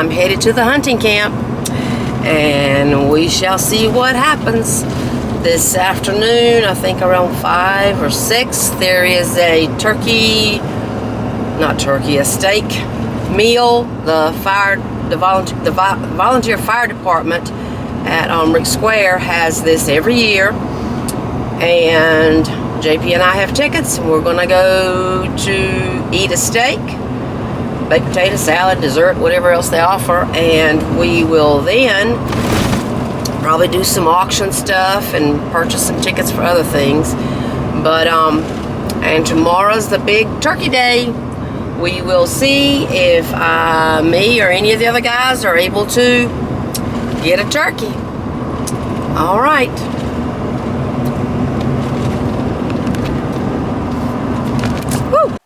I'm headed to the hunting camp, and we shall see what happens. This afternoon, I think around 5 or 6, there is a a steak meal. The volunteer fire department at Rick Square has this every year, and JP and I have tickets. We're gonna go to eat a steak, baked potato salad, dessert, whatever else they offer, and we will then probably do some auction stuff and purchase some tickets for other things. But and tomorrow's the big turkey day. We will see if me or any of the other guys are able to get a turkey. All right. Woo.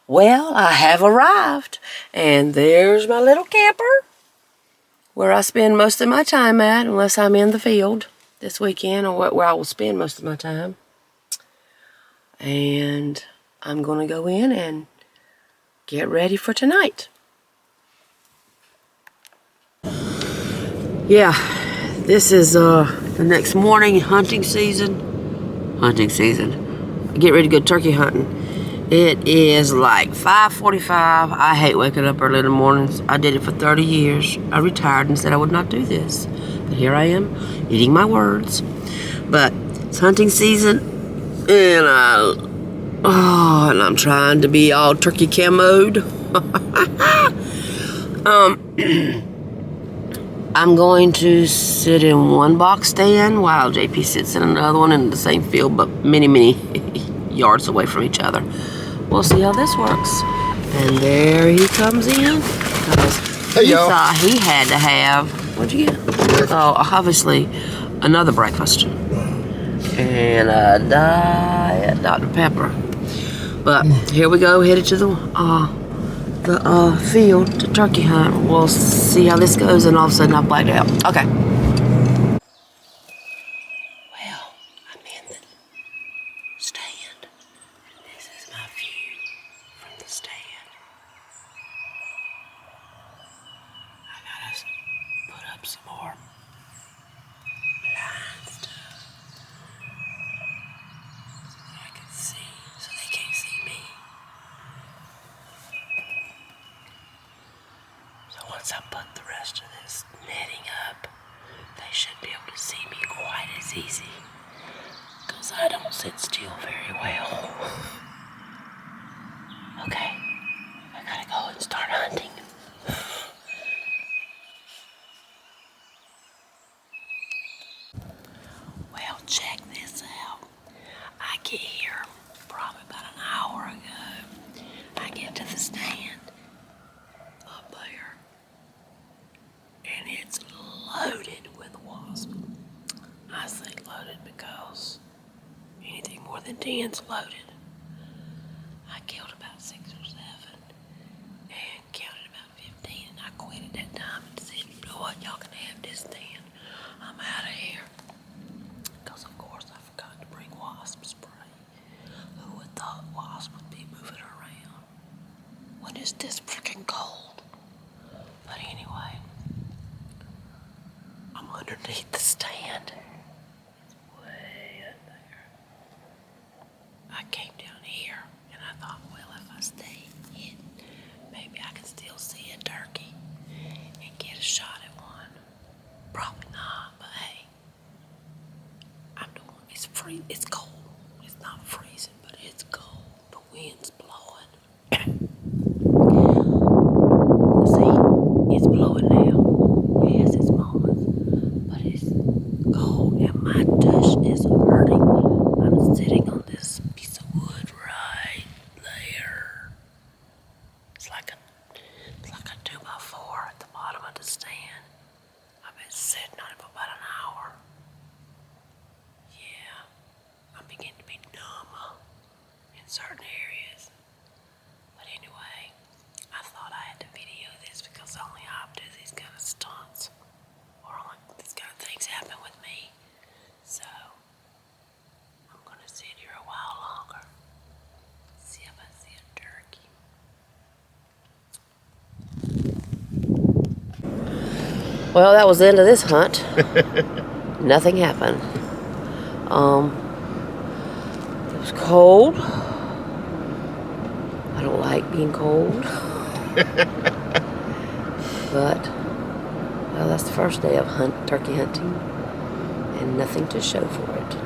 Well, I have arrived, and there's my little camper, where I spend most of my time at, unless I'm in the field this weekend, or where I will spend most of my time. And I'm going to go in and get ready for tonight. Yeah, this is the next morning, hunting season. Get ready to go turkey hunting. It is like 5:45. I hate waking up early in the mornings. I did it for 30 years. I retired and said I would not do this. But here I am, eating my words. But it's hunting season, and I'm trying to be all turkey camoed. I'm going to sit in one box stand while JP sits in another one in the same field, but many yards away from each other. We'll see how this works. And there he comes in. Hey, he y'all. thought he had to have, what'd you get? Oh, obviously, another breakfast. And a Diet Dr. Pepper. But here we go, headed to the field to turkey hunt. We'll see how this goes, and all of a sudden I'll black out. Okay. Well, I'm in the stand. This is my view from the stand. I gotta put up some more blind stuff so I can see, so they can't see me. So once I put the rest of this netting up, they should be able to see me quite as easy, because I don't sit still very well. Okay, I gotta go and start hunting. Well, check this out. I get here probably about an hour ago. I get to the stand up there, and it's loaded with wasps. I say loaded because anything more than 10's loaded. I killed about 6 or 7 and counted about 15, and I quit at that time and said, you know what, y'all can have this stand. I'm out of here. Because of course I forgot to bring wasp spray. Who would thought wasps would be moving around when it's this freaking cold? But anyway, I'm underneath the stand. It's way up there. I came down here and I thought, well, if I stay in, maybe I can still see a turkey and get a shot at one. Probably not, but hey, I'm doing. It's free. It's cold. It's not freezing, but it's cold. The wind's blowing. See, it's blowing now. Yes, it's blowing, but it's cold, and my tush is hurting. I'm sitting on this piece of wood right there. It's like a 2x4 at the bottom of the stand. I've been sitting on it for about an hour. Yeah, Well, that was the end of this hunt. Nothing happened. It was cold. I don't like being cold. But, well, that's the first day of turkey hunting, and nothing to show for it.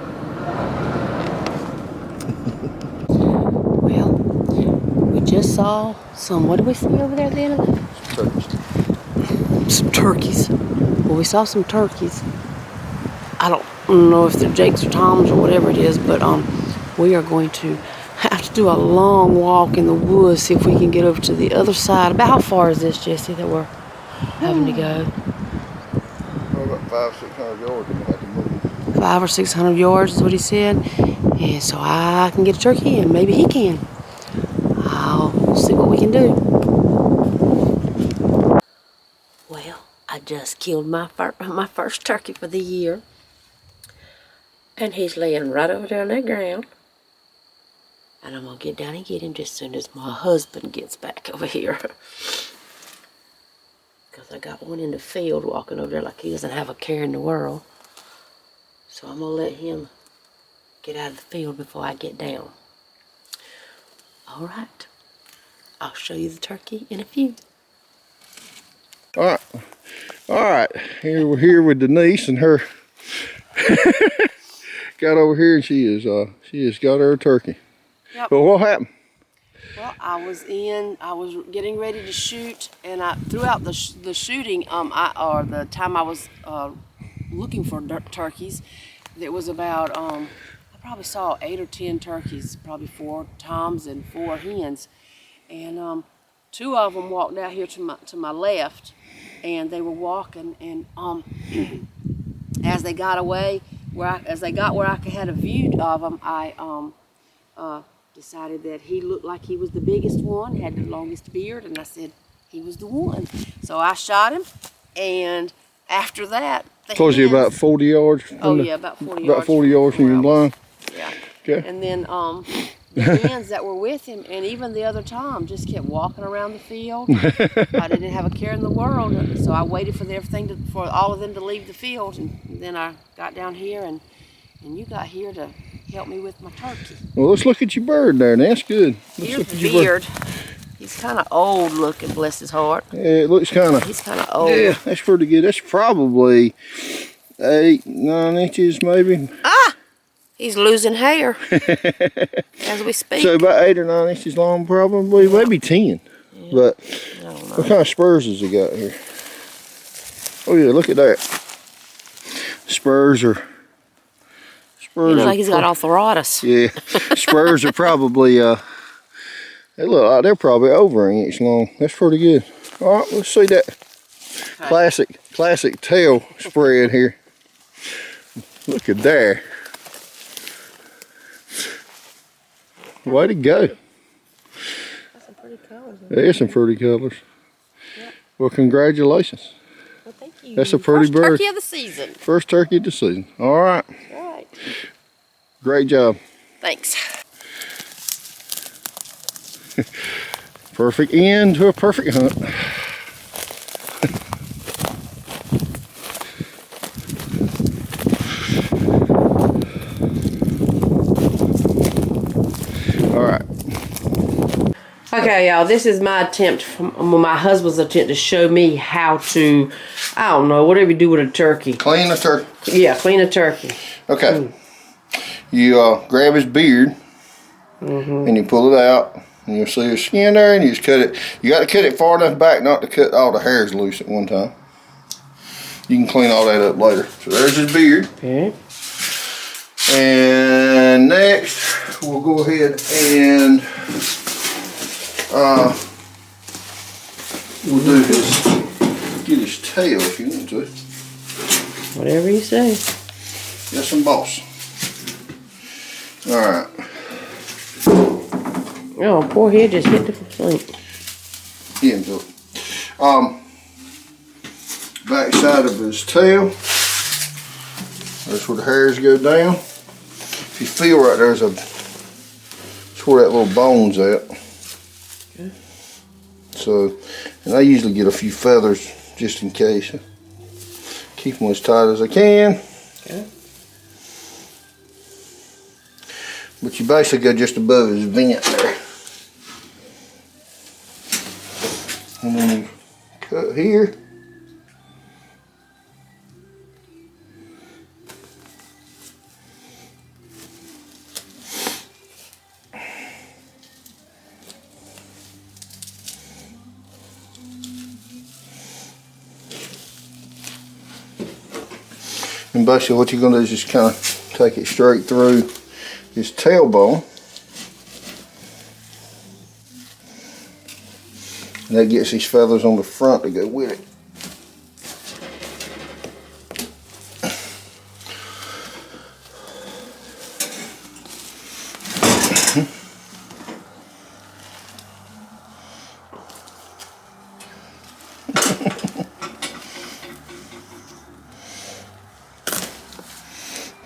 Well, we just saw some, what did we see over there then? Some turkeys. Well, we saw some turkeys. I don't know if they're Jake's or Tom's or whatever it is, but we are going to have to do a long walk in the woods, see if we can get over to the other side. About how far is this, Jesse, that we're having to go? Oh, about 500-600 yards, and we'll have to move. 500 or 600 yards is what he said. And so I can get a turkey, and maybe he can. We'll see what we can do. Well, I just killed my first turkey for the year. And he's laying right over there on that ground. And I'm going to get down and get him just as soon as my husband gets back over here. Because I got one in the field walking over there like he doesn't have a care in the world. So I'm going to let him get out of the field before I get down. All right. I'll show you the turkey in a few. All right. Here we're here with Denise and her. Got over here and she has got her turkey. Yep. But what happened? Well, I was getting ready to shoot, and throughout the shooting, or the time I was looking for turkeys, there was about I probably saw 8 or 10 turkeys, probably 4 toms and 4 hens, and 2 of them walked out here to my left, and they were walking, and as they got away, as they got where I had a view of them, I decided that he looked like he was the biggest one, had the longest beard, and I said he was the one. So I shot him, and after that, Was he about 40 yards? About 40 yards. About 40 yards from your blind? Yeah. Okay. And then the hens that were with him, and even the other tom, just kept walking around the field. I didn't have a care in the world, so I waited for for all of them to leave the field, and then I got down here, and you got here to help me with my turkey. Well, let's look at your bird there. That's good. Here's the beard. He's kind of old looking, bless his heart. Yeah, it looks kind of. He's kind of old. Yeah, that's pretty good. That's probably 8-9 inches, maybe. Ah! He's losing hair as we speak. So about 8 or 9 inches long, probably. Yeah. Maybe 10. Yeah. But what kind of spurs has he got here? Oh yeah, look at that. Spurs are. He looks like he's got arthritis. Yeah, spurs are probably, they look like they're probably over an inch long. That's pretty good. All right, let's see that classic tail spread here. Look at there. Way to go. That's some pretty colors. There's some pretty colors. Yep. Well, congratulations. Well, thank you. That's a pretty bird. First turkey of the season. First turkey of the season. All right. All right. Great job. Thanks. Perfect end to a perfect hunt. All right. Okay, y'all, this is my my husband's attempt to show me how to, I don't know, whatever you do with a turkey. Clean a turkey. Yeah, clean a turkey. Okay. You grab his beard, and you pull it out, and you'll see his skin there, and you just cut it. You got to cut it far enough back not to cut all the hairs loose at one time. You can clean all that up later. So there's his beard. Okay. And next, we'll go ahead and we'll do get his tail if you want to. Whatever you say. Got some boss. All right. Oh, poor head just hit the complaint. He ends up. Back side of his tail. That's where the hairs go down. If you feel right there's that's where that little bone's at. So, and I usually get a few feathers just in case. Keep them as tight as I can. Okay. But you basically go just above his vent there. And then you cut here. And basically what you're going to do is just kind of take it straight through his tailbone. And that gets these feathers on the front to go with it.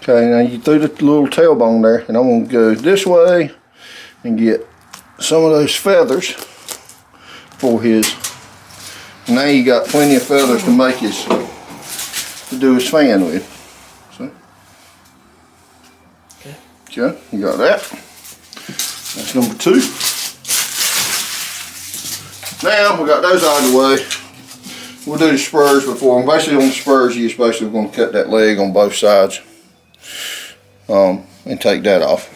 Okay, now you threw the little tailbone there, and I'm going to go this way and get some of those feathers for his. Now you got plenty of feathers to make his, to do his fan with. See? Okay, you got that. That's number 2. Now we got those out of the way. We'll do the spurs before. And basically on the spurs, you're just basically going to cut that leg on both sides. And take that off.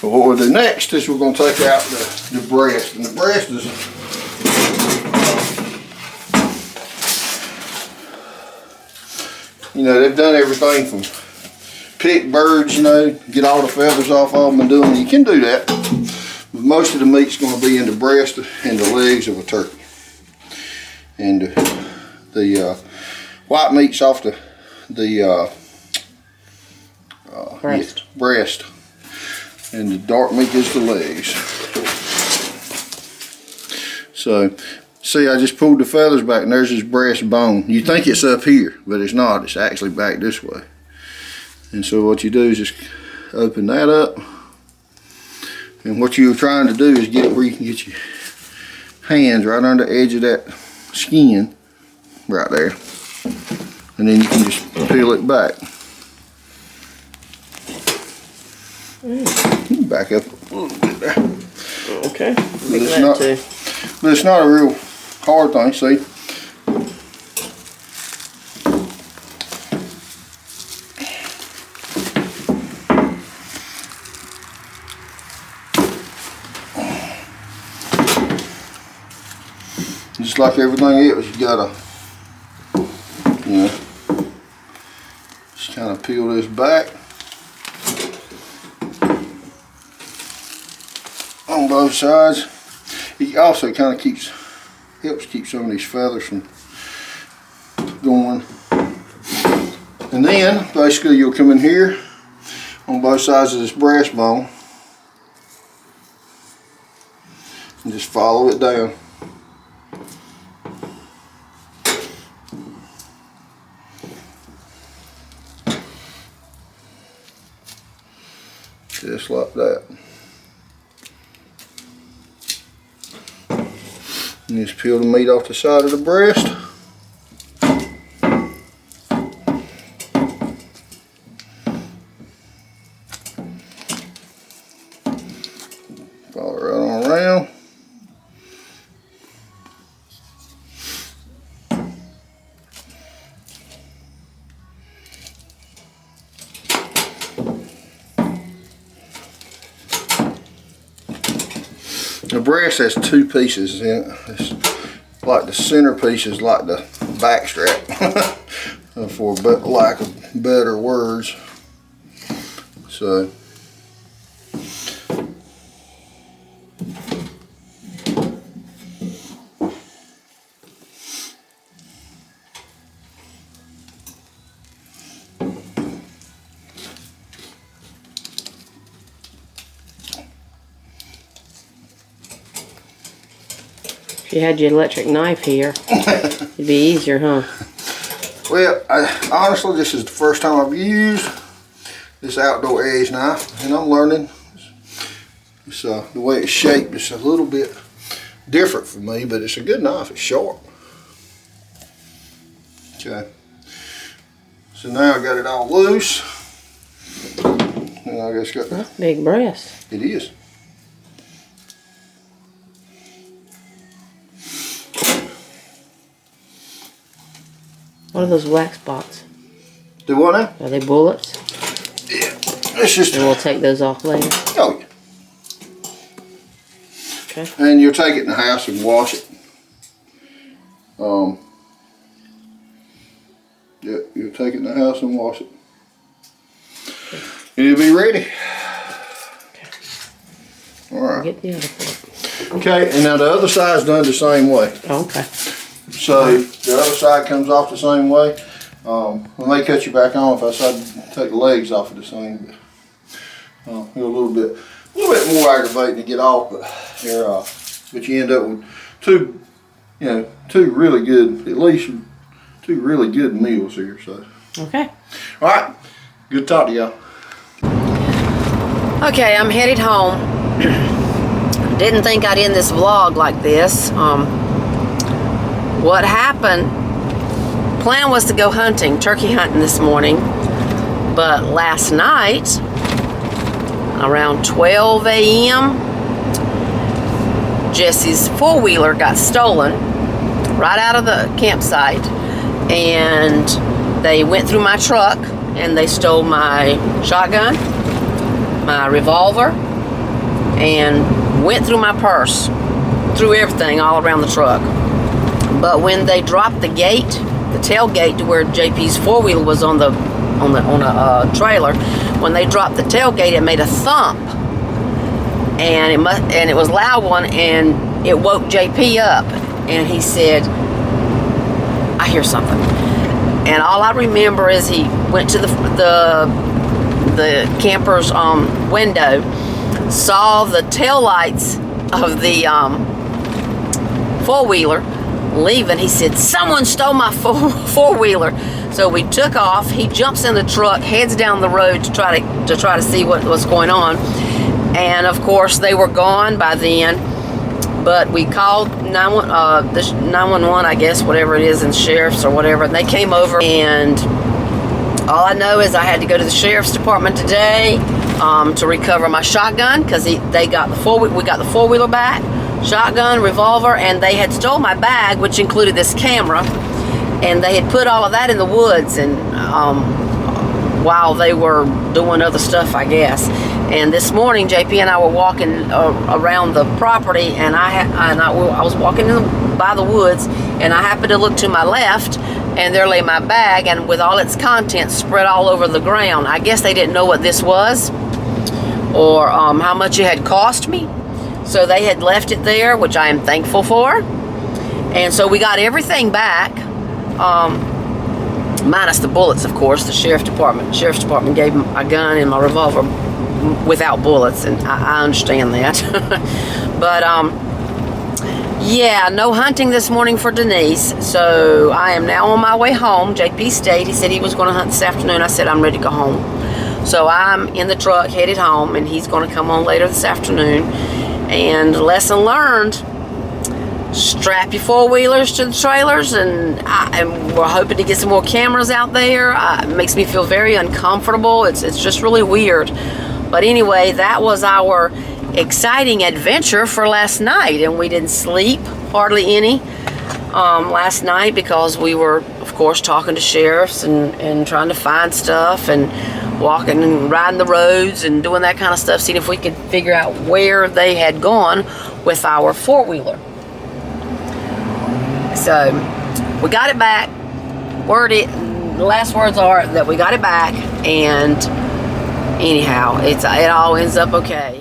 But what we'll do next is we're going to take out the breast. And the breast is, you know, they've done everything from pick birds, you know, get all the feathers off of them and do them. You can do that. But most of the meat's going to be in the breast and the legs of a turkey. And the white meat's off the breast. Yeah, breast. And the dark meat is the legs. So, see, I just pulled the feathers back and there's his breast bone. You think it's up here, but it's not. It's actually back this way. And so what you do is just open that up. And what you're trying to do is get it where you can get your hands right on the edge of that skin right there. And then you can just peel it back. Back up a little bit there. Okay. But it's not a real hard thing, see? Just like everything else, you gotta, you know, just kind of peel this back on both sides. It also kind of helps keep some of these feathers from going. And then basically you'll come in here on both sides of this breastbone and just follow it down. Just like that. And just peel the meat off the side of the breast. Follow it right on around. The breast has 2 pieces in it. It's like the center piece is like the back strap, for lack of better words. So If you had your electric knife here, it'd be easier, huh? Well, honestly, this is the first time I've used this outdoor edge knife, and I'm learning. It's, the way it's shaped is a little bit different for me, but it's a good knife. It's sharp. Okay. So now I got it all loose. And I just got That's big breast. it is. What are those black spots? Do what now? Are they bullets? Yeah. It's just. And we'll take those off later. Oh yeah. Okay. And you'll take it in the house and wash it. Yeah, you'll take it in the house and wash it. And it'll be ready. All right. Get the other part. Okay, and now the other side's done the same way. Okay. So the other side comes off the same way. We may cut you back on if I decide to take the legs off of the same. But a little bit more aggravating to get off, but here, but you end up with two really good, at least two really good meals here. So, Okay. all right, good to talk to y'all. Okay, I'm headed home. Didn't think I'd end this vlog like this. What happened, plan was to go hunting, turkey hunting this morning, but last night, around 12 a.m., Jesse's four-wheeler got stolen right out of the campsite, and they went through my truck and they stole my shotgun, my revolver, and went through my purse, through everything all around the truck. But when they dropped the gate, the tailgate to where JP's four-wheeler was on a trailer, when they dropped the tailgate, it made a thump, and it was a loud one, and it woke JP up, and he said, "I hear something." And all I remember is he went to the camper's window, saw the taillights of the four-wheeler leaving. He said, "Someone stole my four-wheeler." So we took off. He jumps in the truck, heads down the road to try to see what was going on. And of course they were gone by then. But we called 911, I guess, whatever it is, and sheriffs or whatever. And they came over, and all I know is I had to go to the sheriff's department today to recover my shotgun, because we got the four-wheeler back, shotgun, revolver, and they had stole my bag, which included this camera, and they had put all of that in the woods, and while they were doing other stuff, I guess. And this morning, JP and I were walking around the property, and I was walking by the woods, and I happened to look to my left, and there lay my bag, and with all its contents spread all over the ground. I guess they didn't know what this was, or how much it had cost me. So they had left it there, which I am thankful for. And so we got everything back, minus the bullets, of course. The sheriff's department gave them a gun and my revolver without bullets, and I understand that. But yeah, no hunting this morning for Denise, so I am now on my way home. JP stayed. He said he was going to hunt this afternoon. I said I'm ready to go home. So I'm in the truck headed home, and he's going to come on later this afternoon. And lesson learned, strap your four-wheelers to the trailers, and we're hoping to get some more cameras out there. It makes me feel very uncomfortable. It's just really weird. But anyway, that was our exciting adventure for last night, and we didn't sleep hardly any last night because we were, of course, talking to sheriffs and trying to find stuff and walking and riding the roads and doing that kind of stuff, seeing if we could figure out where they had gone with our four-wheeler. So we got it back. The last words are that we got it back, and anyhow, it all ends up okay.